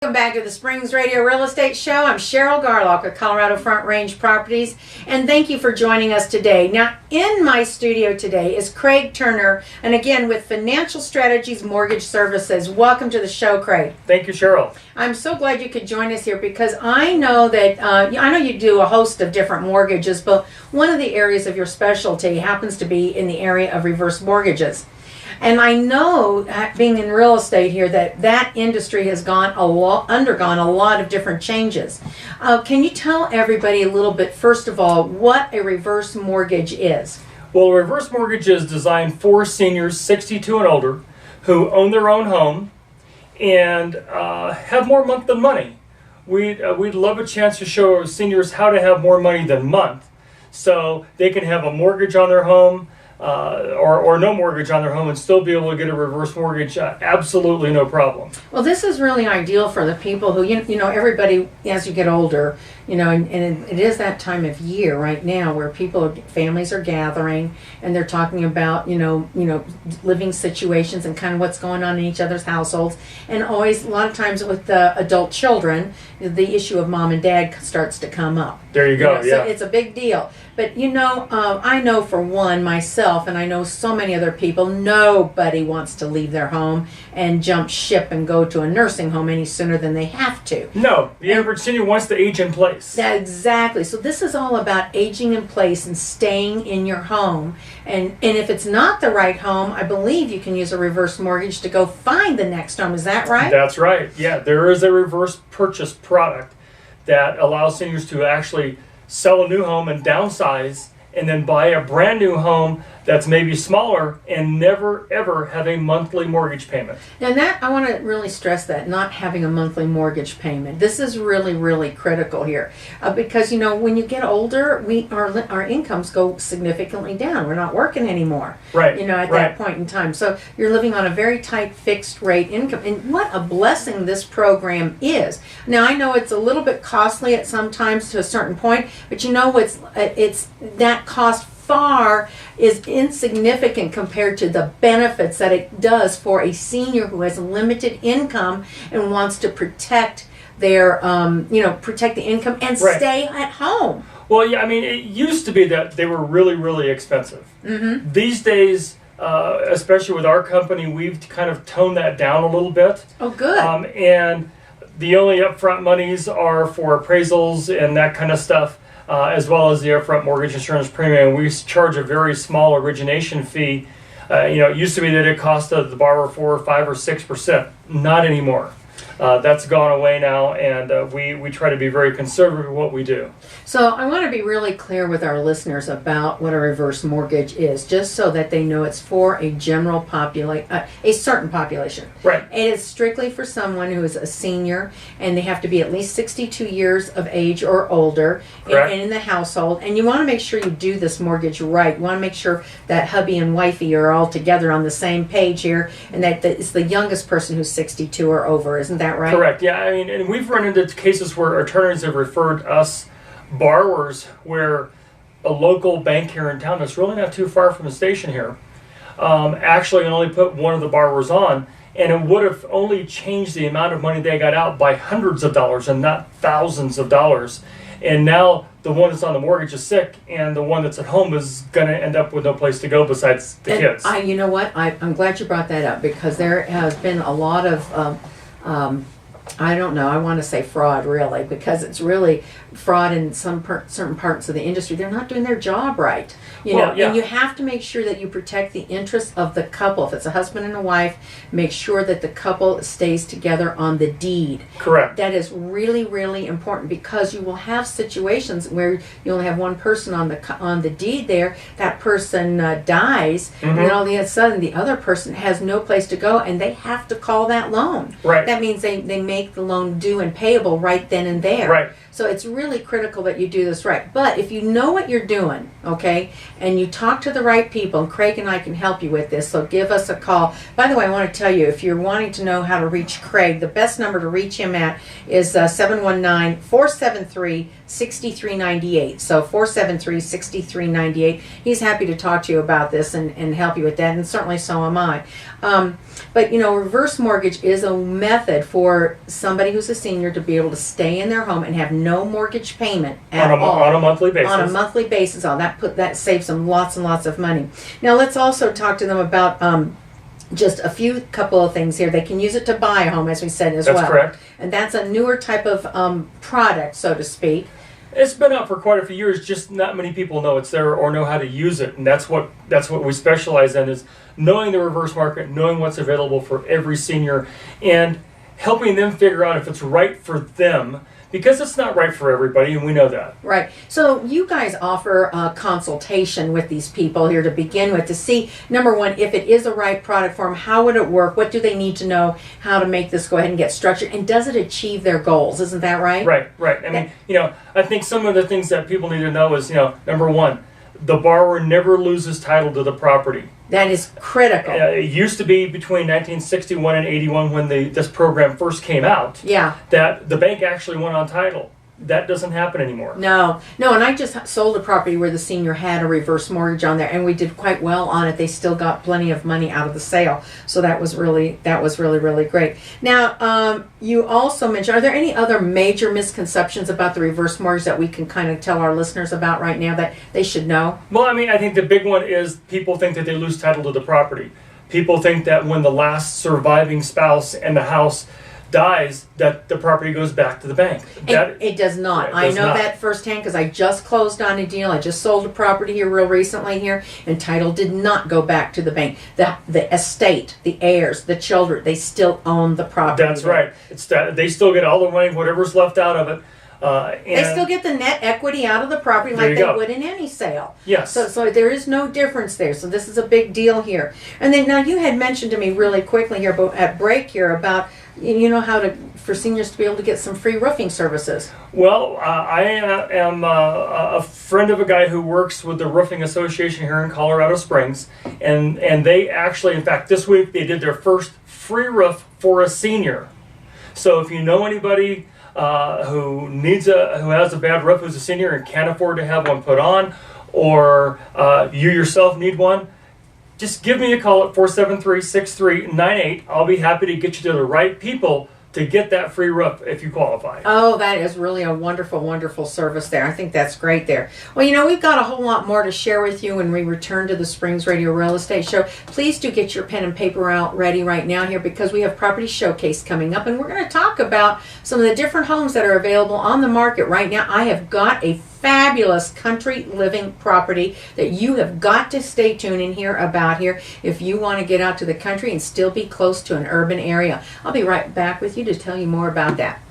Welcome back to the Springs Radio Real Estate Show. I'm Cheryl Garlock of Colorado Front Range Properties, and thank you for joining us today. Now, in my studio today is Craig Turner, and again with Financial Strategies Mortgage Services. Welcome to the show, Craig. Thank you, Cheryl. I'm so glad you could join us here because I know that I know you do a host of different mortgages, but one of the areas of your specialty happens to be in the area of reverse mortgages. And I know, being in real estate here, that industry has undergone a lot of different changes. Can you tell everybody a little bit, first of all, what a reverse mortgage is? Well, a reverse mortgage is designed for seniors 62 and older who own their own home and have more month than money. We'd love a chance to show seniors how to have more money than month, so they can have a mortgage on their home, or no mortgage on their home and still be able to get a reverse mortgage, absolutely no problem. Well, this is really ideal for the people who, you know, everybody, as you get older, you know, and it is that time of year right now where families are gathering and they're talking about, you know, living situations and kind of what's going on in each other's households. And always, a lot of times with the adult children, the issue of mom and dad starts to come up. There you go, yeah. So it's a big deal. But, you know, I know for one, myself, and I know so many other people, nobody wants to leave their home and jump ship and go to a nursing home any sooner than they have to. No, the average senior wants to age in place. Exactly. So this is all about aging in place and staying in your home. And if it's not the right home, I believe you can use a reverse mortgage to go find the next home. Is that right? That's right. Yeah, there is a reverse purchase product that allows seniors to actually sell a new home and downsize and then buy a brand new home that's maybe smaller and never ever have a monthly mortgage payment. And that, I want to really stress that, not having a monthly mortgage payment. This is really, really critical here because, you know, when you get older, our incomes go significantly down. We're not working anymore. Right. You know, at that point in time. So you're living on a very tight fixed rate income. And what a blessing this program is. Now, I know it's a little bit costly at some times to a certain point, but you know, it's that cost far is insignificant compared to the benefits that it does for a senior who has limited income and wants to protect their, protect the income and stay at home. Well, yeah, I mean, it used to be that they were really, really expensive. Mm-hmm. These days, especially with our company, we've kind of toned that down a little bit. Oh, good. And the only upfront monies are for appraisals and that kind of stuff. As well as the upfront mortgage insurance premium. We charge a very small origination fee. It used to be that it cost the borrower 4 or 5 or 6%. Not anymore. That's gone away now, and we try to be very conservative in what we do. So I want to be really clear with our listeners about what a reverse mortgage is, just so that they know it's for a general a certain population. Right. It is strictly for someone who is a senior, and they have to be at least 62 years of age or older and in the household. And you want to make sure you do this mortgage right. You want to make sure that hubby and wifey are all together on the same page here, and that it's the youngest person who's 62 or over. Isn't that right? Correct. Yeah, I mean, and we've run into cases where attorneys have referred us borrowers where a local bank here in town that's really not too far from the station here actually only put one of the borrowers on, and it would have only changed the amount of money they got out by hundreds of dollars and not thousands of dollars. And now the one that's on the mortgage is sick, and the one that's at home is going to end up with no place to go besides the kids. You know what? I'm glad you brought that up because there has been a lot of I don't know, I want to say fraud really, because it's really fraud in certain parts of the industry. They're not doing their job right, and you have to make sure that you protect the interests of the couple. If it's a husband and a wife, make sure that the couple stays together on the deed. Correct. That is really, really important because you will have situations where you only have one person on the deed there. That person dies, and then all of a sudden the other person has no place to go, and they have to call that loan. Right. That means they make the loan due and payable right then and there. Right. So it's really critical that you do this right. But if you know what you're doing, okay, and you talk to the right people, and Craig and I can help you with this, so give us a call. By the way, I want to tell you, if you're wanting to know how to reach Craig, the best number to reach him at is 719-473-6398. So 473-6398. He's happy to talk to you about this and help you with that, and certainly so am I. But, reverse mortgage is a method for somebody who's a senior to be able to stay in their home and have no mortgage payment at all. On a monthly basis. On a monthly basis. That saves them lots and lots of money. Now let's also talk to them about just a couple of things here. They can use it to buy a home, as we said, as well. That's correct. And that's a newer type of product, so to speak. It's been out for quite a few years, just not many people know it's there or know how to use it. And that's what we specialize in, is knowing the reverse market, knowing what's available for every senior, and helping them figure out if it's right for them, because it's not right for everybody, and we know that. Right. So you guys offer a consultation with these people here to begin with, to see, number one, if it is a right product for them, how would it work, what do they need to know, how to make this go ahead and get structured, and does it achieve their goals? Isn't that right? Right. I mean, I think some of the things that people need to know is, number one, the borrower never loses title to the property. That is critical. It used to be between 1961 and 81, when this program first came out, Yeah. that the bank actually went on title. That doesn't happen anymore. No, and I just sold a property where the senior had a reverse mortgage on there, and we did quite well on it. They still got plenty of money out of the sale, so that was really, really great. Now, you also mentioned, are there any other major misconceptions about the reverse mortgage that we can kind of tell our listeners about right now that they should know? Well, I mean, I think the big one is people think that they lose title to the property. People think that when the last surviving spouse in the house dies, that the property goes back to the bank. It does not. I know that firsthand, because I just closed on a deal. I just sold a property here real recently here, and title did not go back to the bank. The estate, the heirs, the children, they still own the property. That's right. They still get all the money, whatever's left out of it. They still get the net equity out of the property like they would in any sale. Yes. So there is no difference there. So this is a big deal here. And then now you had mentioned to me really quickly here at break here about how for seniors to be able to get some free roofing services. Well, I am a friend of a guy who works with the Roofing Association here in Colorado Springs, and they actually, in fact, this week they did their first free roof for a senior. So if you know anybody who has a bad roof, who's a senior and can't afford to have one put on, or you yourself need one, just give me a call at 473-6398. I'll be happy to get you to the right people to get that free roof if you qualify. Oh, that is really a wonderful, wonderful service there. I think that's great there. Well, we've got a whole lot more to share with you when we return to the Springs Radio Real Estate Show. Please do get your pen and paper out ready right now here, because we have Property Showcase coming up, and we're going to talk about some of the different homes that are available on the market right now. I have got a fabulous country living property that you have got to stay tuned and hear about here if you want to get out to the country and still be close to an urban area. I'll be right back with you to tell you more about that.